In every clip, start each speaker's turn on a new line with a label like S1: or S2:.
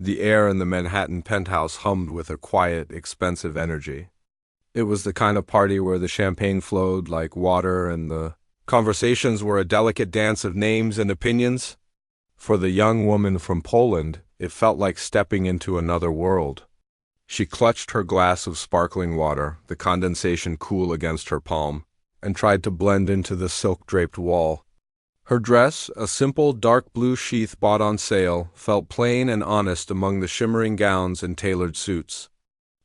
S1: The air in the Manhattan penthouse hummed with a quiet, expensive energy. It was the kind of party where the champagne flowed like water and the conversations were a delicate dance of names and opinions. For the young woman from Poland, it felt like stepping into another world. She clutched her glass of sparkling water, the condensation cool against her palm, and tried to blend into the silk-draped wall. Her dress, a simple dark blue sheath bought on sale, felt plain and honest among the shimmering gowns and tailored suits.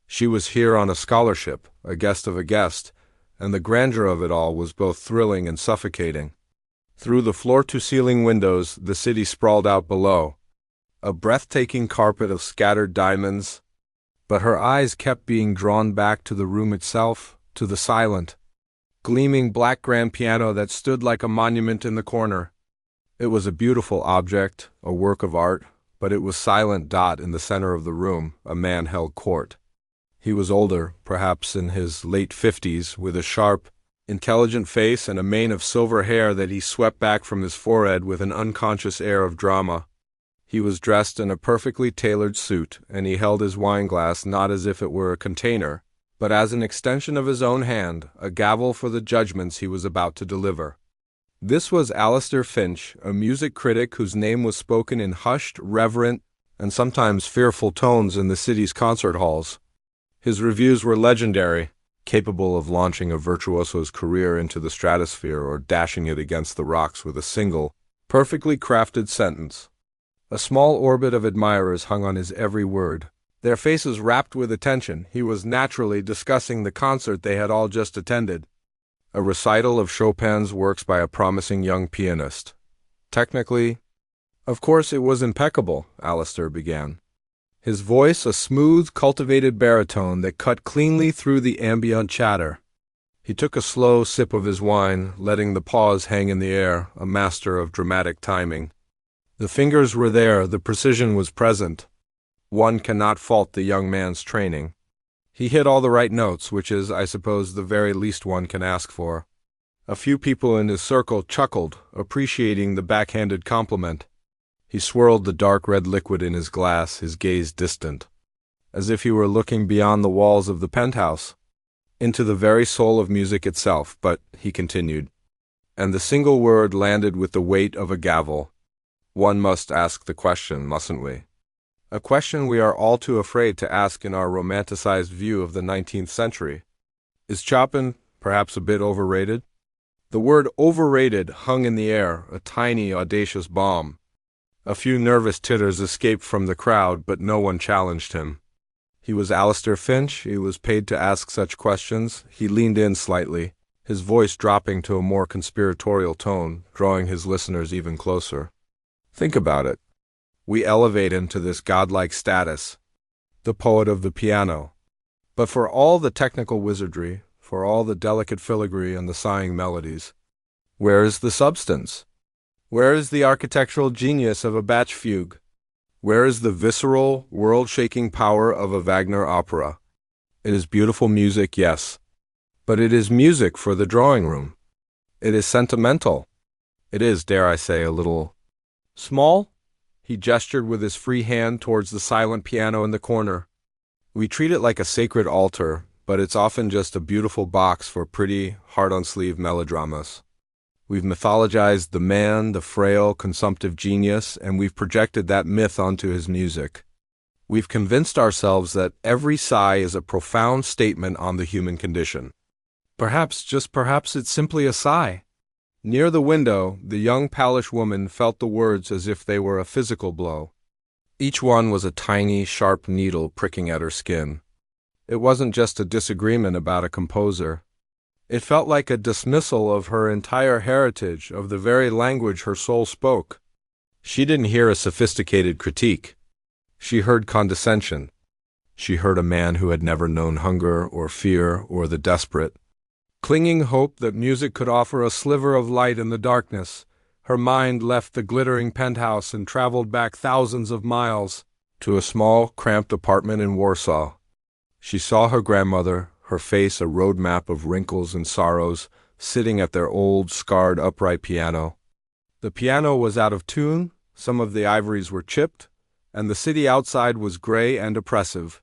S1: She was here on a scholarship, a guest of a guest, and the grandeur of it all was both thrilling and suffocating. Through the floor-to-ceiling windows, the city sprawled out below, a breathtaking carpet of scattered diamonds, but her eyes kept being drawn back to the room itself, to the silent, gleaming black grand piano that stood like a monument in the corner. It was a beautiful object, a work of art, but it was silent. In the center of the room, a man held court. He was older, perhaps in his late 50s, with a sharp, intelligent face and a mane of silver hair that he swept back from his forehead with an unconscious air of drama. He was dressed in a perfectly tailored suit, and he held his wineglass not as if it were a container, but as an extension of his own hand, a gavel for the judgments he was about to deliver. This was Alistair Finch, a music critic whose name was spoken in hushed, reverent, and sometimes fearful tones in the city's concert halls. His reviews were legendary, capable of launching a virtuoso's career into the stratosphere or dashing it against the rocks with a single, perfectly crafted sentence. A small orbit of admirers hung on his every word, their faces rapt with attention. He was naturally discussing the concert they had all just attended, a recital of Chopin's works by a promising young pianist. Technically, of course it was impeccable, Alistair began. His voice a smooth, cultivated baritone that cut cleanly through the ambient chatter. He took a slow sip of his wine, letting the pause hang in the air, a master of dramatic timing. The fingers were there, the precision was present. One cannot fault the young man's training. He hit all the right notes, which is, I suppose, the very least one can ask for. A few people in his circle chuckled, appreciating the backhanded compliment. He swirled the dark red liquid in his glass, his gaze distant, as if he were looking beyond the walls of the penthouse, into the very soul of music itself. But, he continued, and the single word landed with the weight of a gavel. One must ask the question, mustn't we? A question we are all too afraid to ask in our romanticized view of the 19th century. Is Chopin perhaps a bit overrated? The word overrated hung in the air, a tiny, audacious bomb. A few nervous titters escaped from the crowd, but no one challenged him. He was Alistair Finch. He was paid to ask such questions. He leaned in slightly, his voice dropping to a more conspiratorial tone, drawing his listeners even closer. Think about it. We elevate him to this godlike status, the poet of the piano. But for all the technical wizardry, for all the delicate filigree and the sighing melodies, where is the substance? Where is the architectural genius of a Bach fugue? Where is the visceral, world-shaking power of a Wagner opera? It is beautiful music, yes, but it is music for the drawing room. It is sentimental. It is, dare I say, a little small? He gestured with his free hand towards the silent piano in the corner. We treat it like a sacred altar, but it's often just a beautiful box for pretty, heart-on-sleeve melodramas. We've mythologized the man, the frail, consumptive genius, and we've projected that myth onto his music. We've convinced ourselves that every sigh is a profound statement on the human condition. Perhaps, just perhaps, it's simply a sigh. Near the window, the young Polish woman felt the words as if they were a physical blow. Each one was a tiny, sharp needle pricking at her skin. It wasn't just a disagreement about a composer. It felt like a dismissal of her entire heritage, of the very language her soul spoke. She didn't hear a sophisticated critique. She heard condescension. She heard a man who had never known hunger or fear or the desperate. Clinging hope that music could offer a sliver of light in the darkness, her mind left the glittering penthouse and traveled back thousands of miles to a small, cramped apartment in Warsaw. She saw her grandmother, her face a road map of wrinkles and sorrows, sitting at their old, scarred, upright piano. The piano was out of tune, some of the ivories were chipped, and the city outside was gray and oppressive.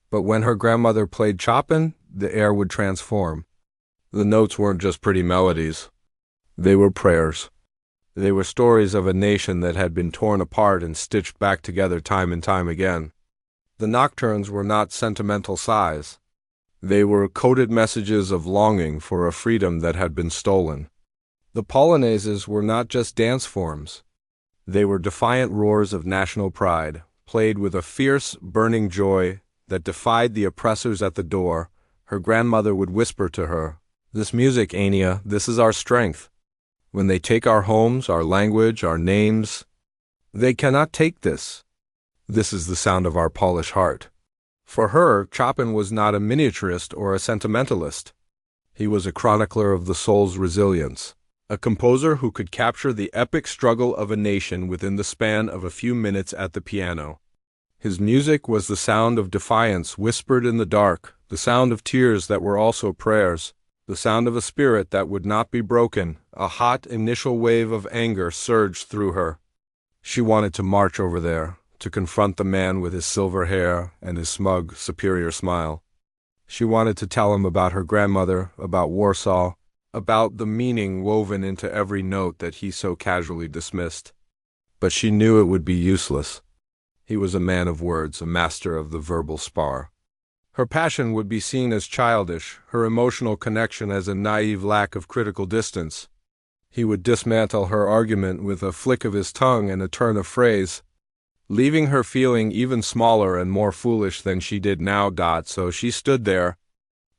S1: But when her grandmother played Chopin, the air would transform. The notes weren't just pretty melodies. They were prayers. They were stories of a nation that had been torn apart and stitched back together time and time again. The nocturnes were not sentimental sighs. They were coded messages of longing for a freedom that had been stolen. The polonaises were not just dance forms. They were defiant roars of national pride, played with a fierce, burning joy that defied the oppressors at the door. Her grandmother would whisper to her, "This music, Ania, this is our strength. When they take our homes, our language, our names, they cannot take this. This is the sound of our Polish heart." For her, Chopin was not a miniaturist or a sentimentalist. He was a chronicler of the soul's resilience, a composer who could capture the epic struggle of a nation within the span of a few minutes at the piano. His music was the sound of defiance whispered in the dark, the sound of tears that were also prayers, the sound of a spirit that would not be broken. A hot initial wave of anger surged through her. She wanted to march over there, to confront the man with his silver hair and his smug, superior smile. She wanted to tell him about her grandmother, about Warsaw, about the meaning woven into every note that he so casually dismissed. But she knew it would be useless. He was a man of words, a master of the verbal spar. Her passion would be seen as childish, her emotional connection as a naive lack of critical distance. He would dismantle her argument with a flick of his tongue and a turn of phrase, leaving her feeling even smaller and more foolish than she did now. So she stood there,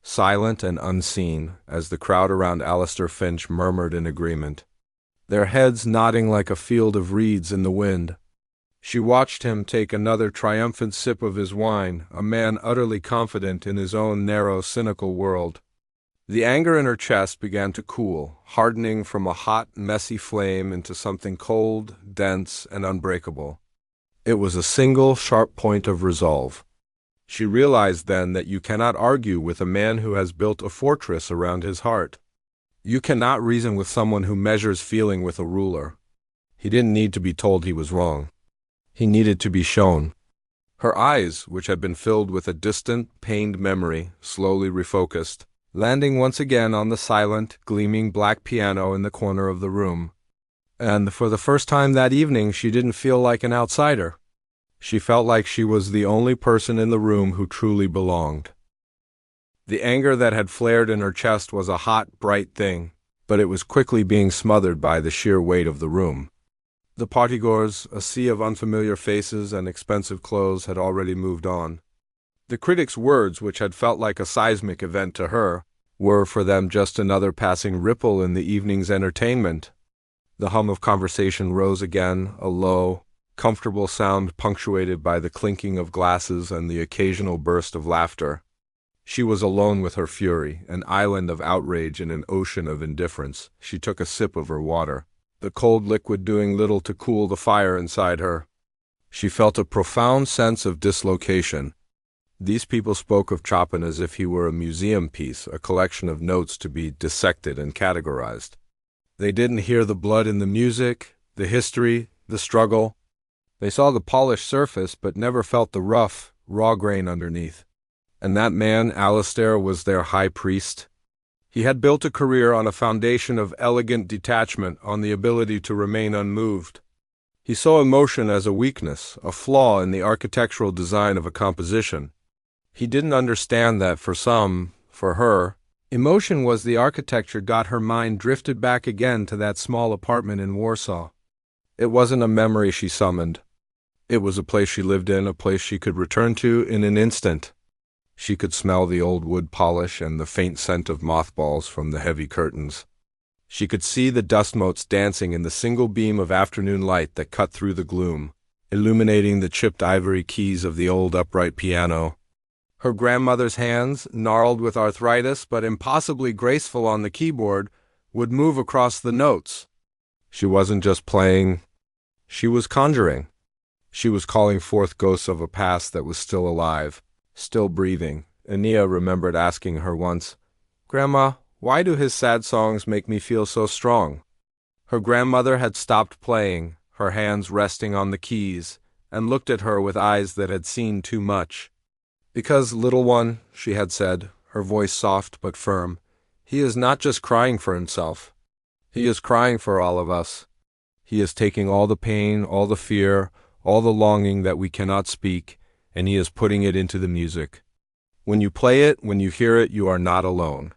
S1: silent and unseen, as the crowd around Alistair Finch murmured in agreement, their heads nodding like a field of reeds in the wind. She watched him take another triumphant sip of his wine, a man utterly confident in his own narrow, cynical world. The anger in her chest began to cool, hardening from a hot, messy flame into something cold, dense, and unbreakable. It was a single, sharp point of resolve. She realized then that you cannot argue with a man who has built a fortress around his heart. You cannot reason with someone who measures feeling with a ruler. He didn't need to be told he was wrong. He needed to be shown. Her eyes, which had been filled with a distant, pained memory, slowly refocused, landing once again on the silent, gleaming black piano in the corner of the room. And for the first time that evening, she didn't feel like an outsider. She felt like she was the only person in the room who truly belonged. The anger that had flared in her chest was a hot, bright thing, but it was quickly being smothered by the sheer weight of the room. The partygoers, a sea of unfamiliar faces and expensive clothes, had already moved on. The critics' words, which had felt like a seismic event to her, were for them just another passing ripple in the evening's entertainment. The hum of conversation rose again, a low, comfortable sound punctuated by the clinking of glasses and the occasional burst of laughter. She was alone with her fury, an island of outrage in an ocean of indifference. She took a sip of her water, the cold liquid doing little to cool the fire inside her. She felt a profound sense of dislocation. These people spoke of Chopin as if he were a museum piece, a collection of notes to be dissected and categorized. They didn't hear the blood in the music, the history, the struggle. They saw the polished surface but never felt the rough, raw grain underneath. And that man, Alistair, was their high priest. He had built a career on a foundation of elegant detachment, on the ability to remain unmoved. He saw emotion as a weakness, a flaw in the architectural design of a composition. He didn't understand that for her, emotion was the architecture got her mind drifted back again to that small apartment in Warsaw. It wasn't a memory she summoned. It was a place she lived in, a place she could return to in an instant. She could smell the old wood polish and the faint scent of mothballs from the heavy curtains. She could see the dust motes dancing in the single beam of afternoon light that cut through the gloom, illuminating the chipped ivory keys of the old upright piano. Her grandmother's hands, gnarled with arthritis but impossibly graceful on the keyboard, would move across the notes. She wasn't just playing, she was conjuring. She was calling forth ghosts of a past that was still alive, still breathing. Ania remembered asking her once, "Grandma, why do his sad songs make me feel so strong?" Her grandmother had stopped playing, her hands resting on the keys, and looked at her with eyes that had seen too much. "Because, little one," she had said, her voice soft but firm, "he is not just crying for himself. He is crying for all of us. He is taking all the pain, all the fear, all the longing that we cannot speak, and he is putting it into the music. When you play it, when you hear it, you are not alone.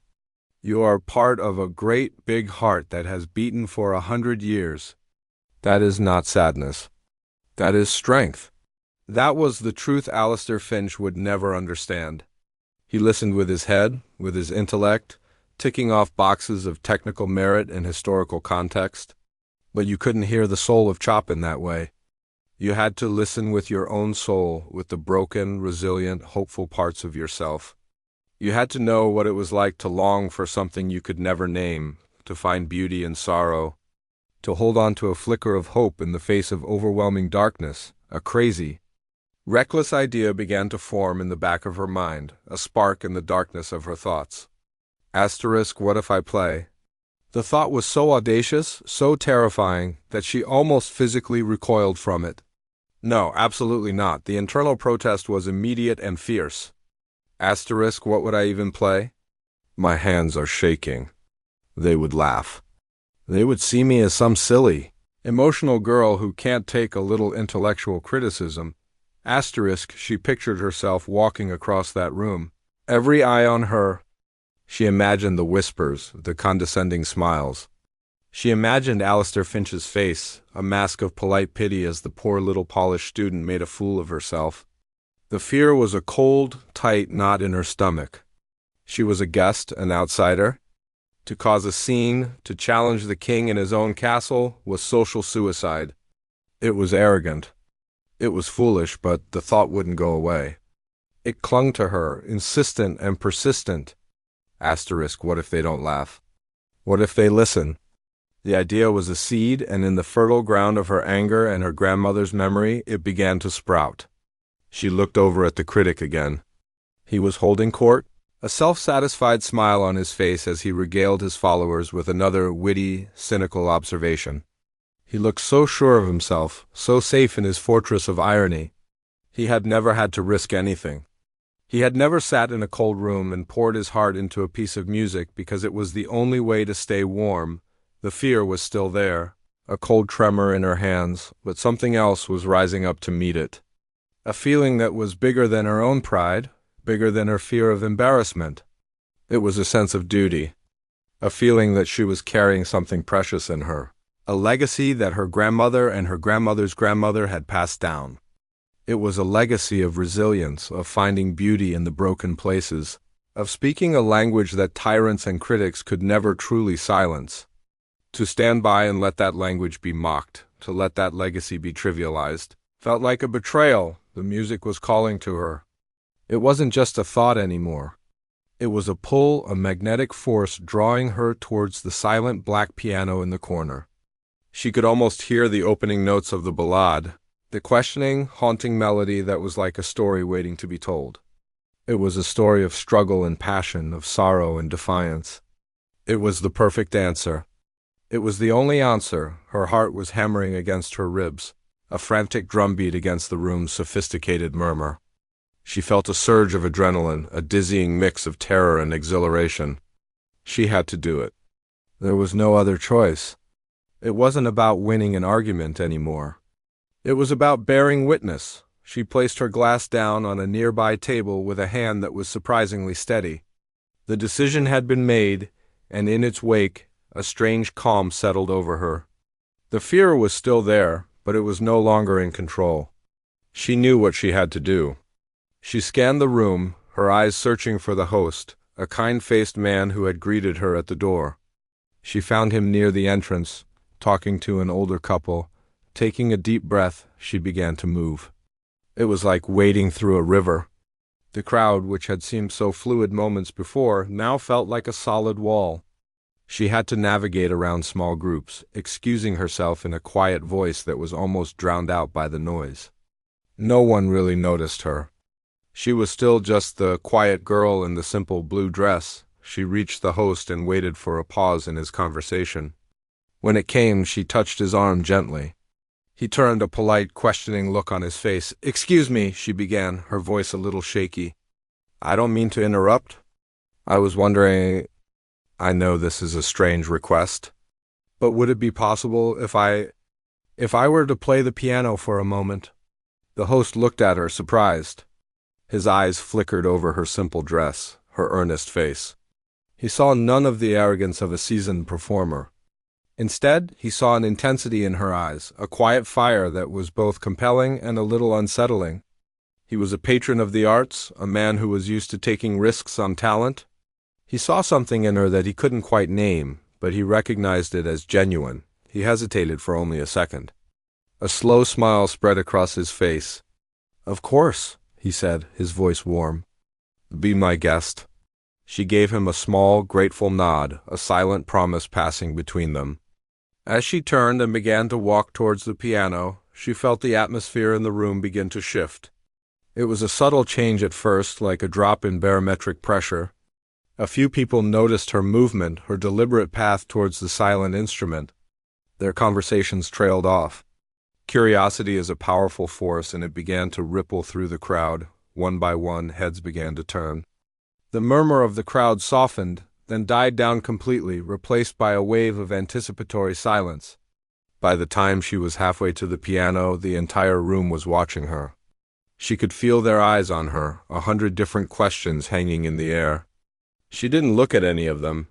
S1: You are part of a great big heart that has beaten for 100 years. That is not sadness. That is strength." That was the truth Alistair Finch would never understand. He listened with his head, with his intellect, ticking off boxes of technical merit and historical context. But you couldn't hear the soul of Chopin that way. You had to listen with your own soul, with the broken, resilient, hopeful parts of yourself. You had to know what it was like to long for something you could never name, to find beauty in sorrow, to hold on to a flicker of hope in the face of overwhelming darkness. A crazy, reckless idea began to form in the back of her mind, a spark in the darkness of her thoughts. What if I play? The thought was so audacious, so terrifying, that she almost physically recoiled from it. No, absolutely not. The internal protest was immediate and fierce. What would I even play? My hands are shaking. They would laugh. They would see me as some silly, emotional girl who can't take a little intellectual criticism. She pictured herself walking across that room, every eye on her. She imagined the whispers, the condescending smiles. She imagined Alistair Finch's face, a mask of polite pity as the poor little polished student made a fool of herself. The fear was a cold, tight knot in her stomach. She was a guest, an outsider. To cause a scene, to challenge the king in his own castle, was social suicide. It was arrogant. It was foolish, but the thought wouldn't go away. It clung to her, insistent and persistent. What if they don't laugh? What if they listen? The idea was a seed, and in the fertile ground of her anger and her grandmother's memory, it began to sprout. She looked over at the critic again. He was holding court, a self-satisfied smile on his face as he regaled his followers with another witty, cynical observation. He looked so sure of himself, so safe in his fortress of irony. He had never had to risk anything. He had never sat in a cold room and poured his heart into a piece of music because it was the only way to stay warm. The fear was still there, a cold tremor in her hands, but something else was rising up to meet it. A feeling that was bigger than her own pride, bigger than her fear of embarrassment. It was a sense of duty, a feeling that she was carrying something precious in her, a legacy that her grandmother and her grandmother's grandmother had passed down. It was a legacy of resilience, of finding beauty in the broken places, of speaking a language that tyrants and critics could never truly silence. To stand by and let that language be mocked, to let that legacy be trivialized, felt like a betrayal. The music was calling to her. It wasn't just a thought anymore. It was a pull, a magnetic force drawing her towards the silent black piano in the corner. She could almost hear the opening notes of the ballade, the questioning, haunting melody that was like a story waiting to be told. It was a story of struggle and passion, of sorrow and defiance. It was the perfect answer. It was the only answer. Her heart was hammering against her ribs, a frantic drumbeat against the room's sophisticated murmur. She felt a surge of adrenaline, a dizzying mix of terror and exhilaration. She had to do it. There was no other choice. It wasn't about winning an argument anymore. It was about bearing witness. She placed her glass down on a nearby table with a hand that was surprisingly steady. The decision had been made, and in its wake, a strange calm settled over her. The fear was still there, but it was no longer in control. She knew what she had to do. She scanned the room, her eyes searching for the host, a kind-faced man who had greeted her at the door. She found him near the entrance, talking to an older couple. Taking a deep breath, she began to move. It was like wading through a river. The crowd, which had seemed so fluid moments before, now felt like a solid wall. She had to navigate around small groups, excusing herself in a quiet voice that was almost drowned out by the noise. No one really noticed her. She was still just the quiet girl in the simple blue dress. She reached the host and waited for a pause in his conversation. When it came, she touched his arm gently. He turned, a polite, questioning look on his face. "Excuse me," she began, her voice a little shaky. "I don't mean to interrupt. I was wondering, I know this is a strange request, but would it be possible if I were to play the piano for a moment?" The host looked at her, surprised. His eyes flickered over her simple dress, her earnest face. He saw none of the arrogance of a seasoned performer. Instead, he saw an intensity in her eyes, a quiet fire that was both compelling and a little unsettling. He was a patron of the arts, a man who was used to taking risks on talent. He saw something in her that he couldn't quite name, but he recognized it as genuine. He hesitated for only a second. A slow smile spread across his face. "Of course," he said, his voice warm. "Be my guest." She gave him a small, grateful nod, a silent promise passing between them. As she turned and began to walk towards the piano, she felt the atmosphere in the room begin to shift. It was a subtle change at first, like a drop in barometric pressure. A few people noticed her movement, her deliberate path towards the silent instrument. Their conversations trailed off. Curiosity is a powerful force, and it began to ripple through the crowd. One by one, heads began to turn. The murmur of the crowd softened, then died down completely, replaced by a wave of anticipatory silence. By the time she was halfway to the piano, the entire room was watching her. She could feel their eyes on her, 100 different questions hanging in the air. She didn't look at any of them.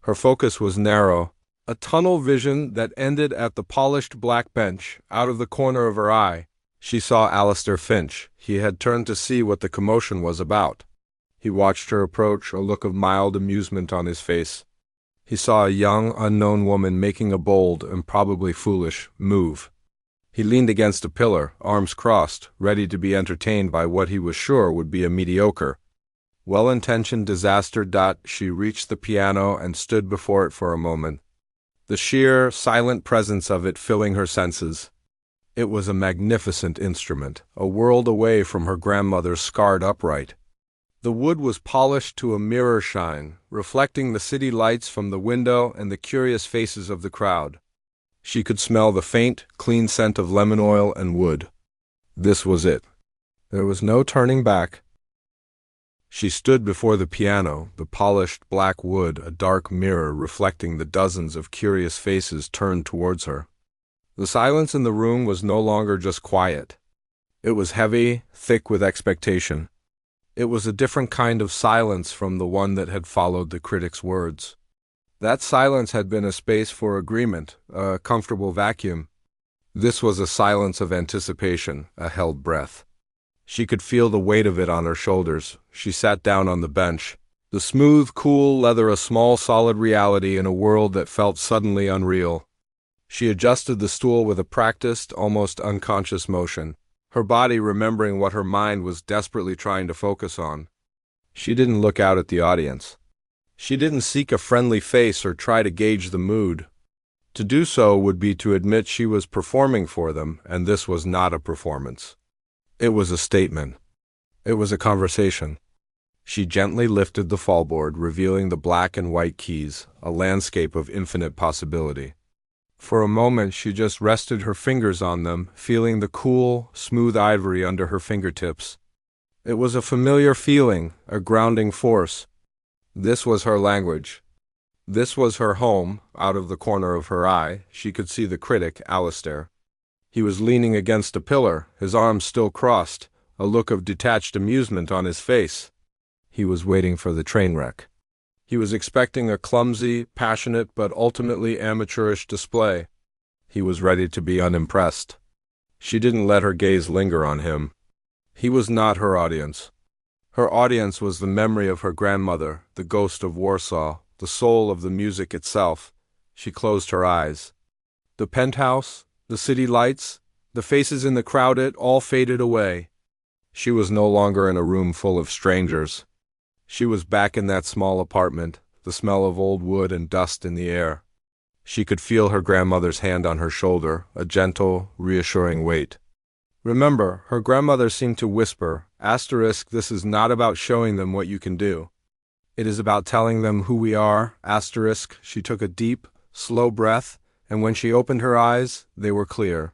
S1: Her focus was narrow, a tunnel vision that ended at the polished black bench. Out of the corner of her eye, she saw Alistair Finch. He had turned to see what the commotion was about. He watched her approach, a look of mild amusement on his face. He saw a young, unknown woman making a bold, and probably foolish, move. He leaned against a pillar, arms crossed, ready to be entertained by what he was sure would be a mediocre, well-intentioned disaster. She reached the piano and stood before it for a moment, the sheer, silent presence of it filling her senses. It was a magnificent instrument, a world away from her grandmother's scarred upright. The wood was polished to a mirror shine, reflecting the city lights from the window and the curious faces of the crowd. She could smell the faint, clean scent of lemon oil and wood. This was it. There was no turning back. She stood before the piano, the polished black wood a dark mirror reflecting the dozens of curious faces turned towards her. The silence in the room was no longer just quiet. It was heavy, thick with expectation. It was a different kind of silence from the one that had followed the critic's words. That silence had been a space for agreement, a comfortable vacuum. This was a silence of anticipation, a held breath. She could feel the weight of it on her shoulders. She sat down on the bench. The smooth, cool leather a small, solid reality in a world that felt suddenly unreal. She adjusted the stool with a practiced, almost unconscious motion, her body remembering what her mind was desperately trying to focus on. She didn't look out at the audience. She didn't seek a friendly face or try to gauge the mood. To do so would be to admit she was performing for them, and this was not a performance. It was a statement. It was a conversation. She gently lifted the fallboard, revealing the black and white keys, a landscape of infinite possibility. For a moment she just rested her fingers on them, feeling the cool, smooth ivory under her fingertips. It was a familiar feeling, a grounding force. This was her language. This was her home. Out of the corner of her eye, she could see the critic, Alistair. He was leaning against a pillar, his arms still crossed, a look of detached amusement on his face. He was waiting for the train wreck. He was expecting a clumsy, passionate, but ultimately amateurish display. He was ready to be unimpressed. She didn't let her gaze linger on him. He was not her audience. Her audience was the memory of her grandmother, the ghost of Warsaw, the soul of the music itself. She closed her eyes. The penthouse, the city lights, the faces in the crowd, it all faded away. She was no longer in a room full of strangers. She was back in that small apartment, the smell of old wood and dust in the air. She could feel her grandmother's hand on her shoulder, a gentle, reassuring weight. Remember, her grandmother seemed to whisper, *, this is not about showing them what you can do. It is about telling them who we are, *. She took a deep, slow breath, and when she opened her eyes, they were clear.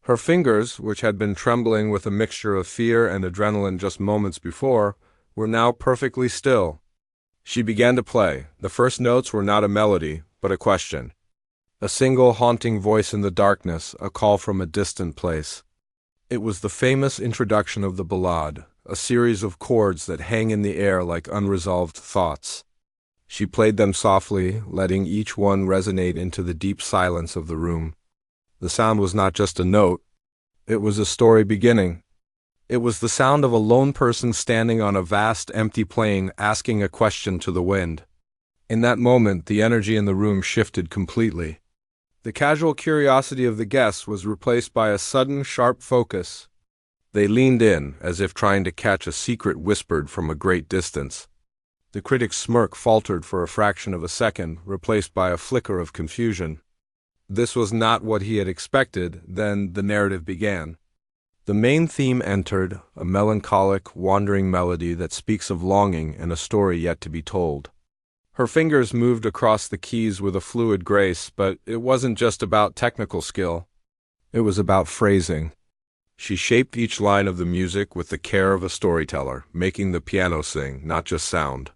S1: Her fingers, which had been trembling with a mixture of fear and adrenaline just moments before, were now perfectly still. She began to play. The first notes were not a melody, but a question. A single haunting voice in the darkness, a call from a distant place. It was the famous introduction of the ballade, a series of chords that hang in the air like unresolved thoughts. She played them softly, letting each one resonate into the deep silence of the room. The sound was not just a note, it was a story beginning. It was the sound of a lone person standing on a vast empty plain asking a question to the wind. In that moment, the energy in the room shifted completely. The casual curiosity of the guests was replaced by a sudden, sharp focus. They leaned in, as if trying to catch a secret whispered from a great distance. The critic's smirk faltered for a fraction of a second, replaced by a flicker of confusion. This was not what he had expected. Then the narrative began. The main theme entered, a melancholic, wandering melody that speaks of longing and a story yet to be told. Her fingers moved across the keys with a fluid grace, but it wasn't just about technical skill. It was about phrasing. She shaped each line of the music with the care of a storyteller, making the piano sing, not just sound.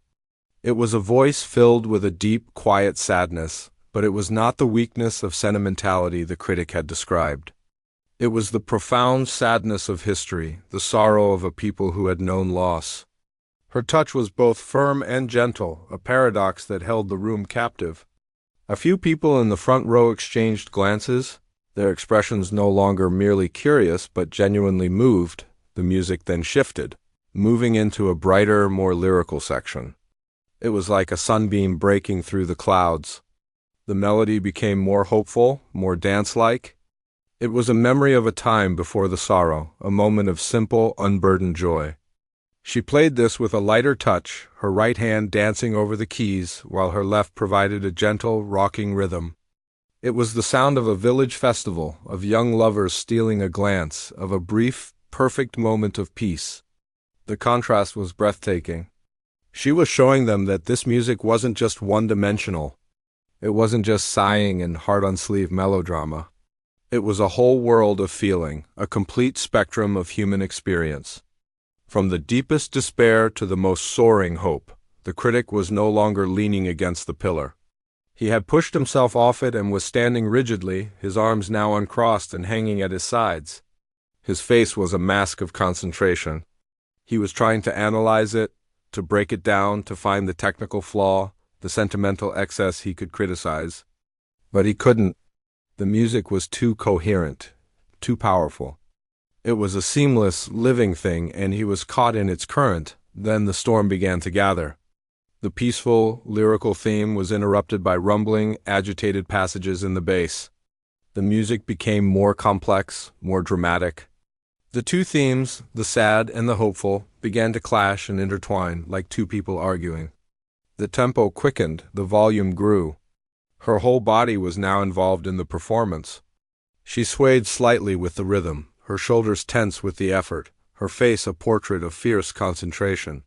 S1: It was a voice filled with a deep, quiet sadness, but it was not the weakness of sentimentality the critic had described. It was the profound sadness of history, the sorrow of a people who had known loss. Her touch was both firm and gentle, a paradox that held the room captive. A few people in the front row exchanged glances, their expressions no longer merely curious but genuinely moved. The music then shifted, moving into a brighter, more lyrical section. It was like a sunbeam breaking through the clouds. The melody became more hopeful, more dance-like. It was a memory of a time before the sorrow, a moment of simple, unburdened joy. She played this with a lighter touch, her right hand dancing over the keys, while her left provided a gentle, rocking rhythm. It was the sound of a village festival, of young lovers stealing a glance, of a brief, perfect moment of peace. The contrast was breathtaking. She was showing them that this music wasn't just one-dimensional. It wasn't just sighing and heart-on-sleeve melodrama. It was a whole world of feeling, a complete spectrum of human experience. From the deepest despair to the most soaring hope, the critic was no longer leaning against the pillar. He had pushed himself off it and was standing rigidly, his arms now uncrossed and hanging at his sides. His face was a mask of concentration. He was trying to analyze it, to break it down, to find the technical flaw, the sentimental excess he could criticize. But he couldn't. The music was too coherent, too powerful. It was a seamless, living thing, and he was caught in its current. Then the storm began to gather. The peaceful, lyrical theme was interrupted by rumbling, agitated passages in the bass. The music became more complex, more dramatic. The two themes, the sad and the hopeful, began to clash and intertwine like two people arguing. The tempo quickened, the volume grew. Her whole body was now involved in the performance. She swayed slightly with the rhythm, her shoulders tense with the effort, her face a portrait of fierce concentration.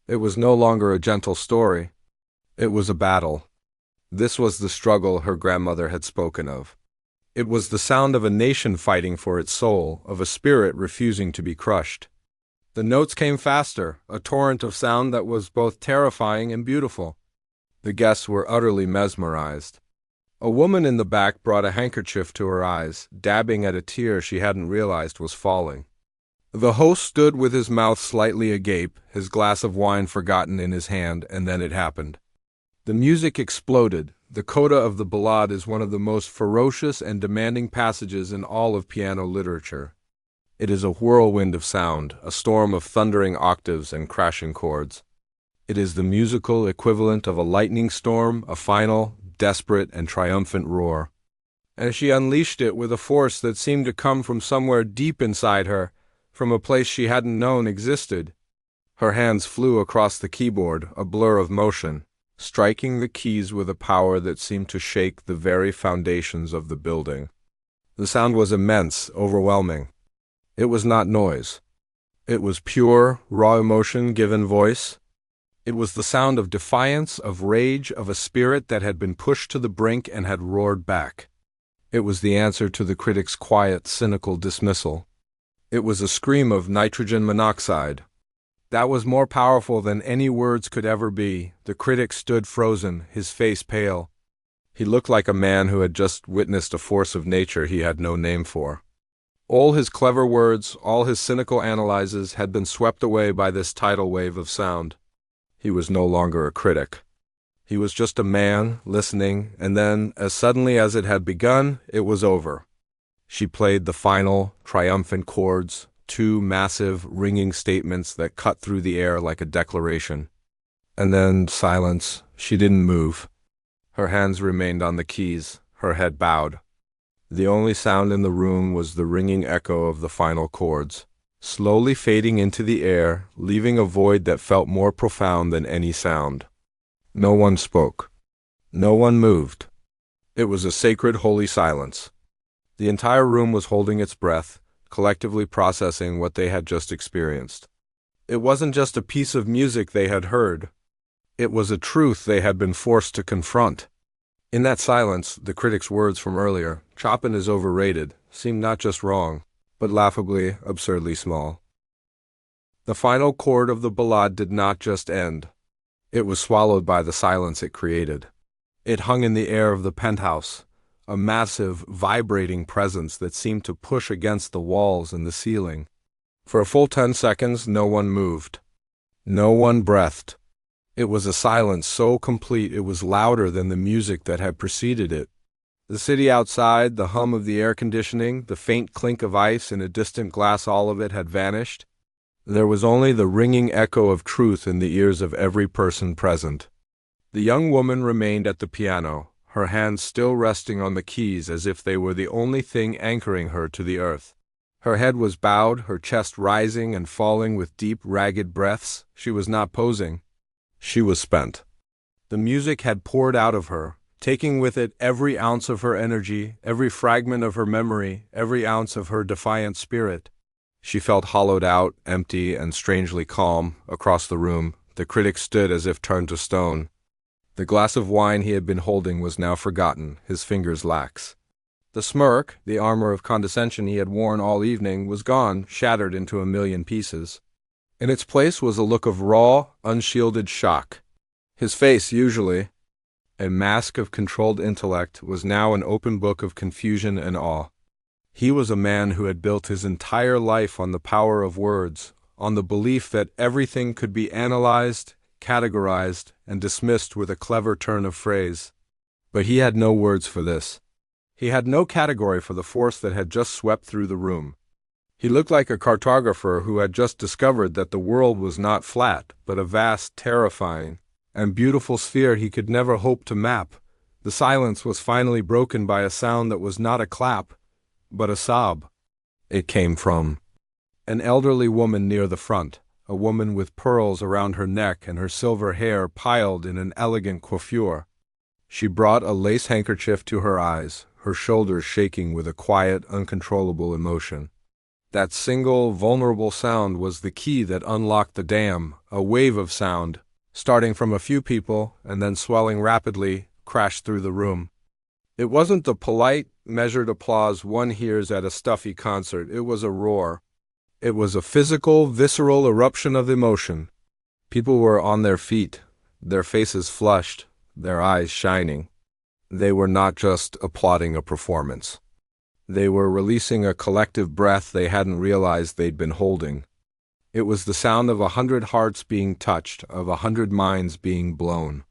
S1: It was no longer a gentle story. It was a battle. This was the struggle her grandmother had spoken of. It was the sound of a nation fighting for its soul, of a spirit refusing to be crushed. The notes came faster, a torrent of sound that was both terrifying and beautiful. The guests were utterly mesmerized. A woman in the back brought a handkerchief to her eyes, dabbing at a tear she hadn't realized was falling. The host stood with his mouth slightly agape, his glass of wine forgotten in his hand, and then it happened. The music exploded. The coda of the ballade is one of the most ferocious and demanding passages in all of piano literature. It is a whirlwind of sound, a storm of thundering octaves and crashing chords. It is the musical equivalent of a lightning storm, a final, desperate and triumphant roar. And she unleashed it with a force that seemed to come from somewhere deep inside her, from a place she hadn't known existed. Her hands flew across the keyboard, a blur of motion, striking the keys with a power that seemed to shake the very foundations of the building. The sound was immense, overwhelming. It was not noise. It was pure, raw emotion given voice. It was the sound of defiance, of rage, of a spirit that had been pushed to the brink and had roared back. It was the answer to the critic's quiet, cynical dismissal. It was a scream of nitrogen monoxide. That was more powerful than any words could ever be. The critic stood frozen, his face pale. He looked like a man who had just witnessed a force of nature he had no name for. All his clever words, all his cynical analyses had been swept away by this tidal wave of sound. He was no longer a critic. He was just a man, listening, and then, as suddenly as it had begun, it was over. She played the final, triumphant chords, two massive, ringing statements that cut through the air like a declaration. And then silence. She didn't move. Her hands remained on the keys, her head bowed. The only sound in the room was the ringing echo of the final chords, slowly fading into the air, leaving a void that felt more profound than any sound. No one spoke. No one moved. It was a sacred, holy silence. The entire room was holding its breath, collectively processing what they had just experienced. It wasn't just a piece of music they had heard. It was a truth they had been forced to confront. In that silence, the critic's words from earlier, "Chopin is overrated," seemed not just wrong, but laughably, absurdly small. The final chord of the ballade did not just end. It was swallowed by the silence it created. It hung in the air of the penthouse, a massive, vibrating presence that seemed to push against the walls and the ceiling. For a full 10 seconds, no one moved. No one breathed. It was a silence so complete it was louder than the music that had preceded it. The city outside, the hum of the air conditioning, the faint clink of ice in a distant glass Olivet had vanished. There was only the ringing echo of truth in the ears of every person present. The young woman remained at the piano, her hands still resting on the keys as if they were the only thing anchoring her to the earth. Her head was bowed, her chest rising and falling with deep, ragged breaths. She was not posing. She was spent. The music had poured out of her, taking with it every ounce of her energy, every fragment of her memory, every ounce of her defiant spirit. She felt hollowed out, empty, and strangely calm. Across the room, the critic stood as if turned to stone. The glass of wine he had been holding was now forgotten, his fingers lax. The smirk, the armor of condescension he had worn all evening, was gone, shattered into a million pieces. In its place was a look of raw, unshielded shock. His face, usually a mask of controlled intellect, was now an open book of confusion and awe. He was a man who had built his entire life on the power of words, on the belief that everything could be analyzed, categorized, and dismissed with a clever turn of phrase. But he had no words for this. He had no category for the force that had just swept through the room. He looked like a cartographer who had just discovered that the world was not flat, but a vast, terrifying, and beautiful sphere he could never hope to map. The silence was finally broken by a sound that was not a clap, but a sob. It came from an elderly woman near the front, a woman with pearls around her neck and her silver hair piled in an elegant coiffure. She brought a lace handkerchief to her eyes, her shoulders shaking with a quiet, uncontrollable emotion. That single, vulnerable sound was the key that unlocked the dam, a wave of sound, starting from a few people and then swelling rapidly, crashed through the room. It wasn't the polite, measured applause one hears at a stuffy concert. It was a roar. It was a physical, visceral eruption of emotion. People were on their feet, their faces flushed, their eyes shining. They were not just applauding a performance. They were releasing a collective breath they hadn't realized they'd been holding. It was the sound of 100 hearts being touched, of 100 minds being blown.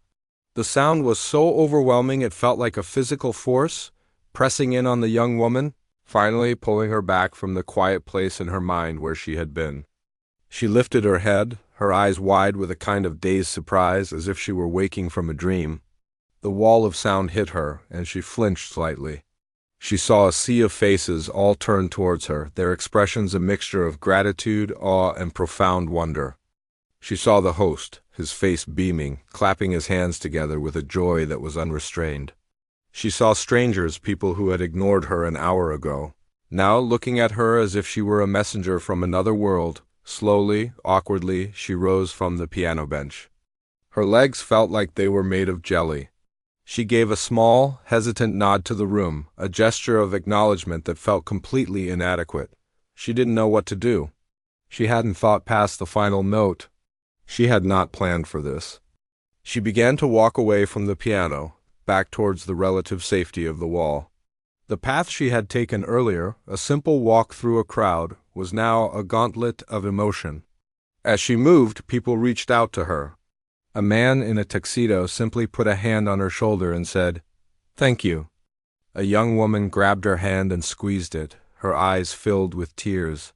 S1: The sound was so overwhelming it felt like a physical force, pressing in on the young woman, finally pulling her back from the quiet place in her mind where she had been. She lifted her head, her eyes wide with a kind of dazed surprise, as if she were waking from a dream. The wall of sound hit her, and she flinched slightly. She saw a sea of faces all turned towards her, their expressions a mixture of gratitude, awe, and profound wonder. She saw the host, his face beaming, clapping his hands together with a joy that was unrestrained. She saw strangers, people who had ignored her an hour ago, now looking at her as if she were a messenger from another world. Slowly, awkwardly, she rose from the piano bench. Her legs felt like they were made of jelly. She gave a small, hesitant nod to the room, a gesture of acknowledgement that felt completely inadequate. She didn't know what to do. She hadn't thought past the final note. She had not planned for this. She began to walk away from the piano, back towards the relative safety of the wall. The path she had taken earlier, a simple walk through a crowd, was now a gauntlet of emotion. As she moved, people reached out to her. A man in a tuxedo simply put a hand on her shoulder and said, "Thank you." A young woman grabbed her hand and squeezed it, her eyes filled with tears.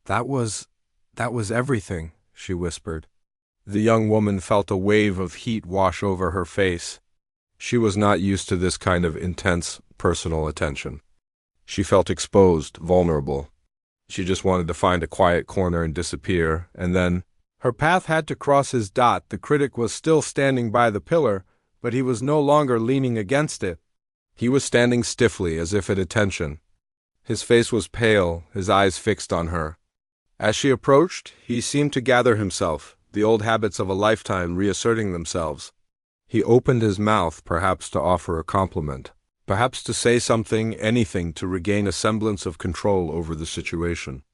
S1: That was everything," she whispered. The young woman felt a wave of heat wash over her face. She was not used to this kind of intense, personal attention. She felt exposed, vulnerable. She just wanted to find a quiet corner and disappear, and then her path had to cross his dot. The critic was still standing by the pillar, but he was no longer leaning against it. He was standing stiffly, as if at attention. His face was pale, his eyes fixed on her. As she approached, he seemed to gather himself, the old habits of a lifetime reasserting themselves. He opened his mouth, perhaps to offer a compliment, perhaps to say something, anything to regain a semblance of control over the situation.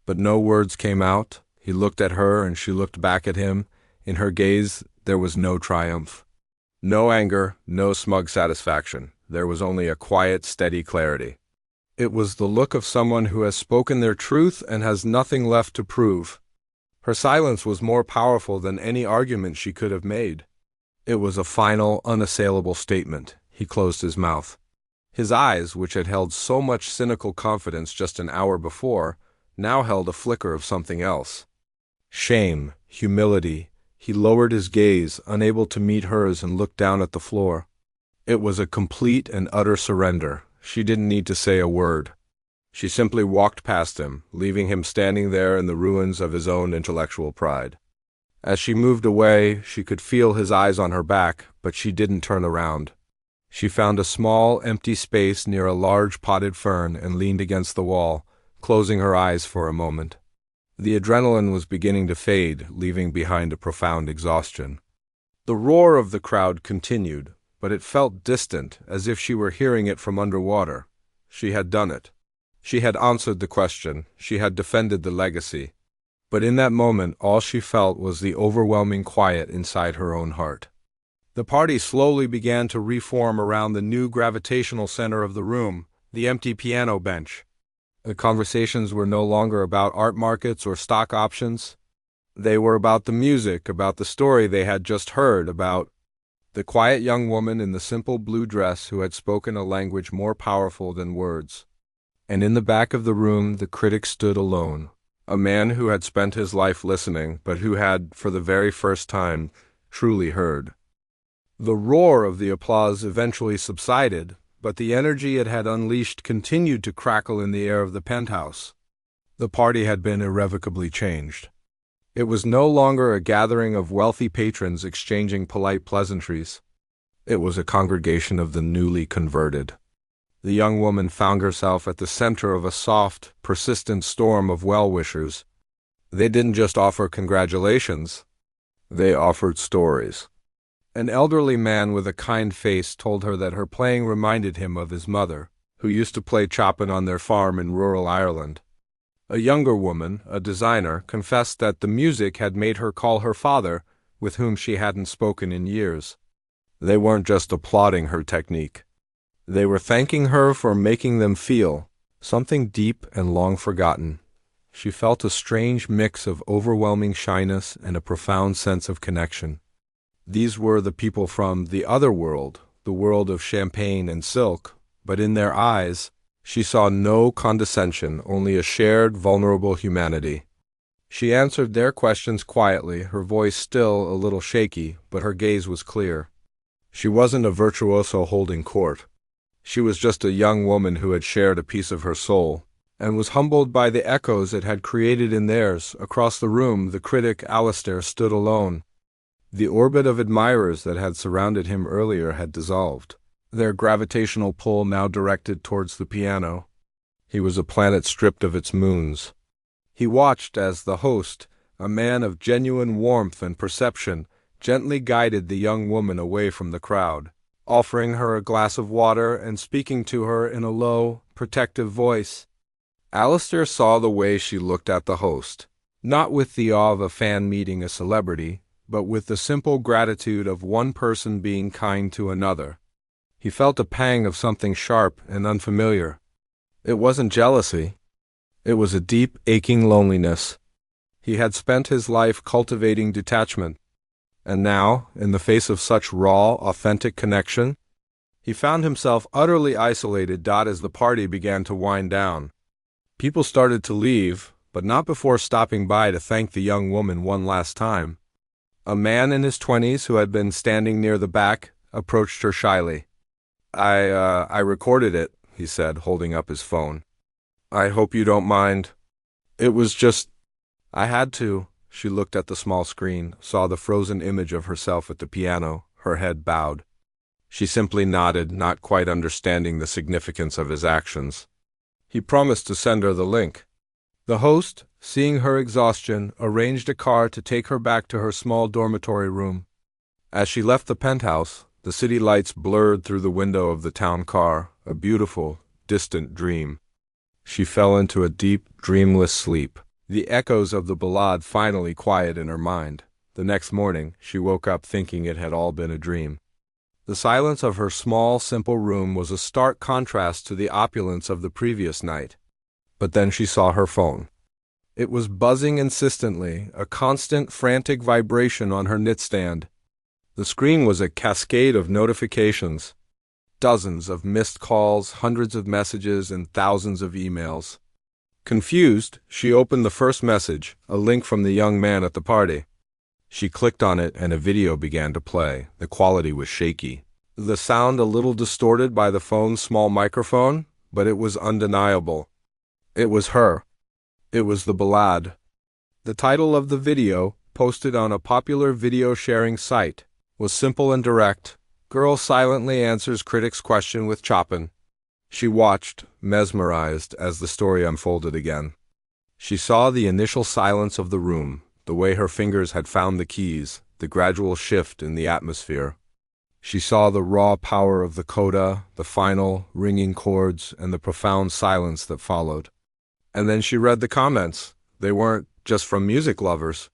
S1: But no words came out. He looked at her and she looked back at him. In her gaze, there was no triumph. No anger, no smug satisfaction. There was only a quiet, steady clarity. It was the look of someone who has spoken their truth and has nothing left to prove. Her silence was more powerful than any argument she could have made. It was a final, unassailable statement. He closed his mouth. His eyes, which had held so much cynical confidence just an hour before, now held a flicker of something else. Shame, humility. He lowered his gaze, unable to meet hers, and looked down at the floor. It was a complete and utter surrender. She didn't need to say a word. She simply walked past him, leaving him standing there in the ruins of his own intellectual pride. As she moved away, she could feel his eyes on her back, but she didn't turn around. She found a small, empty space near a large potted fern and leaned against the wall, closing her eyes for a moment. The adrenaline was beginning to fade, leaving behind a profound exhaustion. The roar of the crowd continued, but it felt distant, as if she were hearing it from underwater. She had done it. She had answered the question. She had defended the legacy. But in that moment, all she felt was the overwhelming quiet inside her own heart. The party slowly began to reform around the new gravitational center of the room, the empty piano bench. The conversations were no longer about art markets or stock options. They were about the music, about the story they had just heard, about the quiet young woman in the simple blue dress who had spoken a language more powerful than words. And in the back of the room, the critic stood alone, a man who had spent his life listening, but who had, for the very first time, truly heard. The roar of the applause eventually subsided, but the energy it had unleashed continued to crackle in the air of the penthouse. The party had been irrevocably changed. It was no longer a gathering of wealthy patrons exchanging polite pleasantries. It was a congregation of the newly converted. The young woman found herself at the center of a soft, persistent storm of well-wishers. They didn't just offer congratulations. They offered stories. An elderly man with a kind face told her that her playing reminded him of his mother, who used to play Chopin on their farm in rural Ireland. A younger woman, a designer, confessed that the music had made her call her father, with whom she hadn't spoken in years. They weren't just applauding her technique. They were thanking her for making them feel something deep and long forgotten. She felt a strange mix of overwhelming shyness and a profound sense of connection. These were the people from the other world, the world of champagne and silk, but in their eyes, she saw no condescension, only a shared, vulnerable humanity. She answered their questions quietly, her voice still a little shaky, but her gaze was clear. She wasn't a virtuoso holding court. She was just a young woman who had shared a piece of her soul, and was humbled by the echoes it had created in theirs. Across the room, the critic Alistair stood alone. The orbit of admirers that had surrounded him earlier had dissolved, their gravitational pull now directed towards the piano. He was a planet stripped of its moons. He watched as the host, a man of genuine warmth and perception, gently guided the young woman away from the crowd. offering her a glass of water and speaking to her in a low, protective voice. Alistair saw the way she looked at the host, not with the awe of a fan meeting a celebrity, but with the simple gratitude of one person being kind to another. He felt a pang of something sharp and unfamiliar. It wasn't jealousy. It was a deep, aching loneliness. He had spent his life cultivating detachment, and now, in the face of such raw, authentic connection, he found himself utterly isolated. As the party began to wind down, people started to leave, but not before stopping by to thank the young woman one last time. A man in his 20s who had been standing near the back approached her shyly. I recorded it," he said, holding up his phone. "I hope you don't mind. It was just, I had to." She looked at the small screen, saw the frozen image of herself at the piano, her head bowed. She simply nodded, not quite understanding the significance of his actions. He promised to send her the link. The host, seeing her exhaustion, arranged a car to take her back to her small dormitory room. As she left the penthouse, the city lights blurred through the window of the town car, a beautiful, distant dream. She fell into a deep, dreamless sleep. The echoes of the ballade finally quiet in her mind. The next morning, she woke up thinking it had all been a dream. The silence of her small, simple room was a stark contrast to the opulence of the previous night. But then she saw her phone. It was buzzing insistently, a constant, frantic vibration on her nightstand. The screen was a cascade of notifications. Dozens of missed calls, hundreds of messages, and thousands of emails. Confused, she opened the first message, a link from the young man at the party. She clicked on it and a video began to play. The quality was shaky. The sound a little distorted by the phone's small microphone, but it was undeniable. It was her. It was the ballade. The title of the video, posted on a popular video sharing site, was simple and direct. Girl silently answers critic's question with Chopin. She watched, mesmerized, as the story unfolded again. She saw the initial silence of the room, the way her fingers had found the keys, the gradual shift in the atmosphere. She saw the raw power of the coda, the final, ringing chords, and the profound silence that followed. And then she read the comments. They weren't just from music lovers.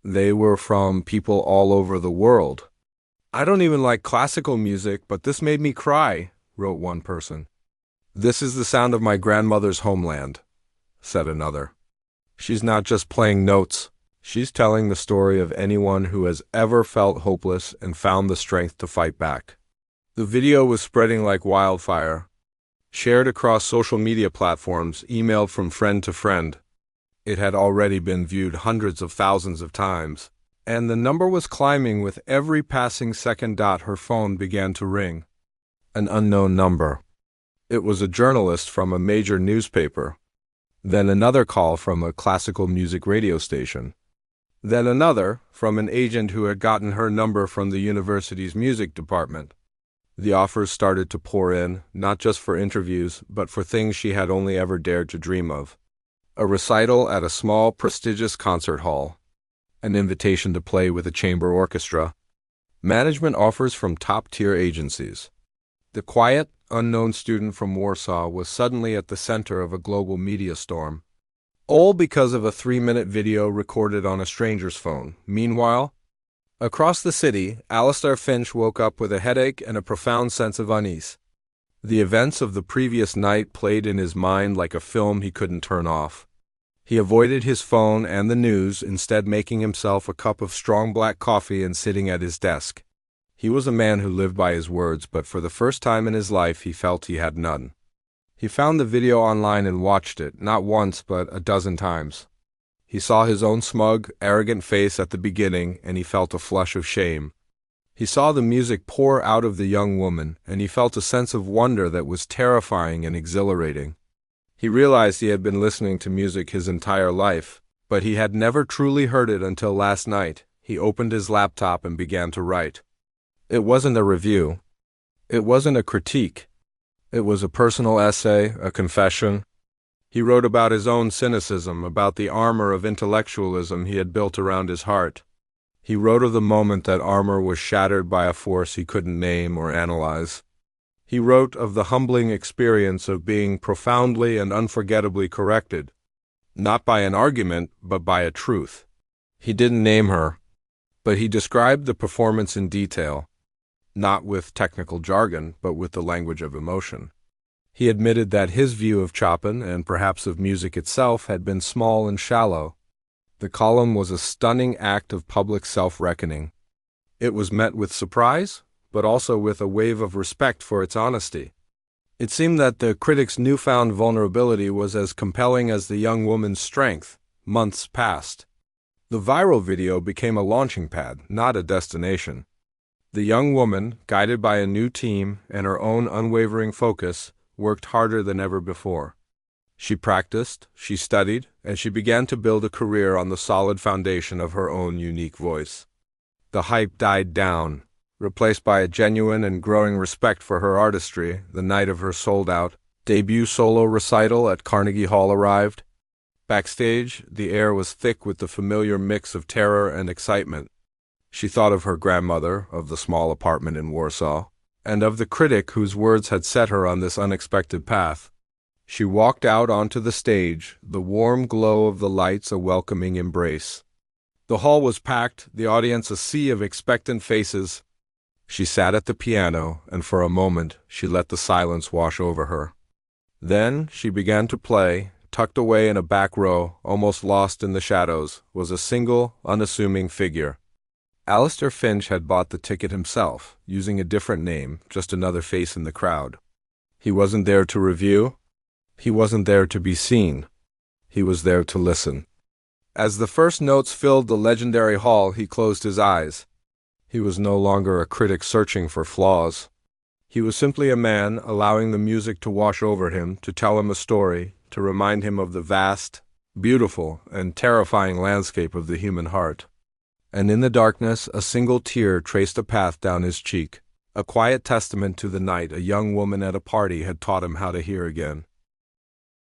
S1: They were from people all over the world. "I don't even like classical music, but this made me cry," wrote one person. "This is the sound of my grandmother's homeland," said another. "She's not just playing notes. She's telling the story of anyone who has ever felt hopeless and found the strength to fight back." The video was spreading like wildfire, shared across social media platforms, emailed from friend to friend. It had already been viewed hundreds of thousands of times, and the number was climbing with every passing second. Her phone began to ring. An unknown number. It was a journalist from a major newspaper. Then another call from a classical music radio station. Then another from an agent who had gotten her number from the university's music department. The offers started to pour in, not just for interviews, but for things she had only ever dared to dream of. A recital at a small, prestigious concert hall. An invitation to play with a chamber orchestra. Management offers from top-tier agencies. The quiet, unknown student from Warsaw was suddenly at the center of a global media storm. All because of a 3-minute video recorded on a stranger's phone. Meanwhile, across the city, Alistair Finch woke up with a headache and a profound sense of unease. The events of the previous night played in his mind like a film he couldn't turn off. He avoided his phone and the news, instead making himself a cup of strong black coffee and sitting at his desk. He was a man who lived by his words, but for the first time in his life he felt he had none. He found the video online and watched it, not once but a dozen times. He saw his own smug, arrogant face at the beginning, and he felt a flush of shame. He saw the music pour out of the young woman, and he felt a sense of wonder that was terrifying and exhilarating. He realized he had been listening to music his entire life, but he had never truly heard it until last night. He opened his laptop and began to write. It wasn't a review. It wasn't a critique. It was a personal essay, a confession. He wrote about his own cynicism, about the armor of intellectualism he had built around his heart. He wrote of the moment that armor was shattered by a force he couldn't name or analyze. He wrote of the humbling experience of being profoundly and unforgettably corrected, not by an argument, but by a truth. He didn't name her, but he described the performance in detail, not with technical jargon, but with the language of emotion. He admitted that his view of Chopin, and perhaps of music itself, had been small and shallow. The column was a stunning act of public self-reckoning. It was met with surprise, but also with a wave of respect for its honesty. It seemed that the critic's newfound vulnerability was as compelling as the young woman's strength. Months passed. The viral video became a launching pad, not a destination. The young woman, guided by a new team and her own unwavering focus, worked harder than ever before. She practiced, she studied, and she began to build a career on the solid foundation of her own unique voice. The hype died down, replaced by a genuine and growing respect for her artistry. The night of her sold-out debut solo recital at Carnegie Hall arrived. Backstage, the air was thick with the familiar mix of terror and excitement. She thought of her grandmother, of the small apartment in Warsaw, and of the critic whose words had set her on this unexpected path. She walked out onto the stage, the warm glow of the lights a welcoming embrace. The hall was packed, the audience a sea of expectant faces. She sat at the piano, and for a moment she let the silence wash over her. Then she began to play. Tucked away in a back row, almost lost in the shadows, was a single, unassuming figure. Alistair Finch had bought the ticket himself, using a different name, just another face in the crowd. He wasn't there to review. He wasn't there to be seen. He was there to listen. As the first notes filled the legendary hall, he closed his eyes. He was no longer a critic searching for flaws. He was simply a man allowing the music to wash over him, to tell him a story, to remind him of the vast, beautiful, and terrifying landscape of the human heart. And in the darkness, a single tear traced a path down his cheek, a quiet testament to the night a young woman at a party had taught him how to hear again.